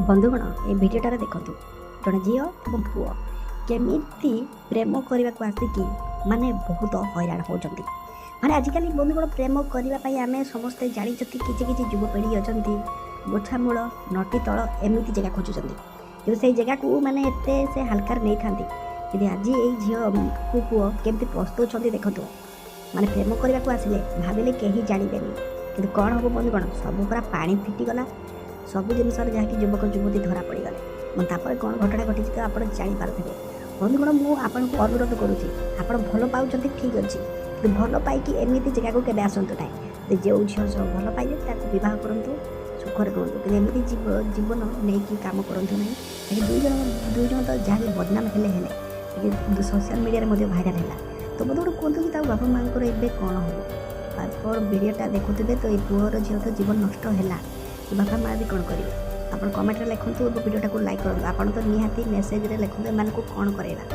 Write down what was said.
ବନ୍ଧୁଗଣ ଏ ଭିଡ଼ିଓଟାରେ ଦେଖନ୍ତୁ ଜଣେ ଝିଅ ଏବଂ ପୁଅ କେମିତି ପ୍ରେମ କରିବାକୁ ଆସିକି ବହୁତ ହଇରାଣ ହେଉଛନ୍ତି। ଆଜିକାଲି ବନ୍ଧୁଗଣ ପ୍ରେମ କରିବା ପାଇଁ ଆମେ ସମସ୍ତେ ଜାଣିଛନ୍ତି କିଛି କିଛି ଯୁବପିଢ଼ି ଅଛନ୍ତି ଗୋଛାମୂଳ ନଟି ତଳ ଏମିତି ଜାଗା ଖୋଜୁଛନ୍ତି, କିନ୍ତୁ ସେଇ ଜାଗାକୁ ଏତେ ସେ ହାଲକାରେ ନେଇଥାନ୍ତି। କିନ୍ତୁ ଆଜି ଏଇ ଝିଅକୁ ପୁଅ କେମିତି ପସ୍ତଉଛନ୍ତି ଦେଖନ୍ତୁ। ପ୍ରେମ କରିବାକୁ ଆସିଲେ ଭାବିଲେ କେହି ଜାଣିବେନି, କିନ୍ତୁ କ'ଣ ହେବ ବନ୍ଧୁଗଣ, ସବୁ ପୁରା ପାଣି ଫିଟିଗଲା। ସବୁ ଜିନିଷରେ ଯାହାକି ଯୁବକ ଯୁବତୀ ଧରା ପଡ଼ିଗଲେ। ତାପରେ କ'ଣ ଘଟଣା ଘଟିଛି ତ ଆପଣ ଜାଣିପାରୁଥିବେ। ବନ୍ଧୁଗଣ ମୁଁ ଆପଣଙ୍କୁ ଅନୁରୋଧ କରୁଛି, ଆପଣ ଭଲ ପାଉଛନ୍ତି ଠିକ୍ ଅଛି, କିନ୍ତୁ ଭଲ ପାଇକି ଏମିତି ଜାଗାକୁ କେବେ ଆସନ୍ତୁ ନାହିଁ। ଯେଉଁ ଝିଅ ସହ ଭଲ ପାଇଲେ ତାକୁ ବିବାହ କରନ୍ତୁ, ସୁଖରେ ରୁହନ୍ତୁ, କିନ୍ତୁ ଏମିତି ଜୀବନ ନେଇକି କାମ କରନ୍ତୁ ନାହିଁ। ଦୁଇ ଜଣ ତ ଯାହାକି ବଦନାମ ହେଲେ ସୋସିଆଲ ମିଡ଼ିଆରେ ମଧ୍ୟ ଭାଇରାଲ୍ ହେଲା। ତ ବନ୍ଧୁଗଣ କୁହନ୍ତୁ କି ତା ବାପା ମାଆଙ୍କର ଏବେ କ'ଣ ହେବ। ଆପଣ ଭିଡ଼ିଓଟା ଦେଖୁଥିବେ ତ ଏଇ ପୁଅର ଝିଅ ତ ଜୀବନ ନଷ୍ଟ ହେଲା, ବାପା ମାଆ ବି କ'ଣ କରିବେ। ଆପଣ କମେଣ୍ଟରେ ଲେଖନ୍ତୁ ଏବଂ ଭିଡ଼ିଓଟାକୁ ଲାଇକ୍ କରନ୍ତୁ। ଆପଣ ତ ନିହାତି ମେସେଜରେ ଲେଖନ୍ତୁ ଏମାନଙ୍କୁ କ'ଣ କରାଇବା।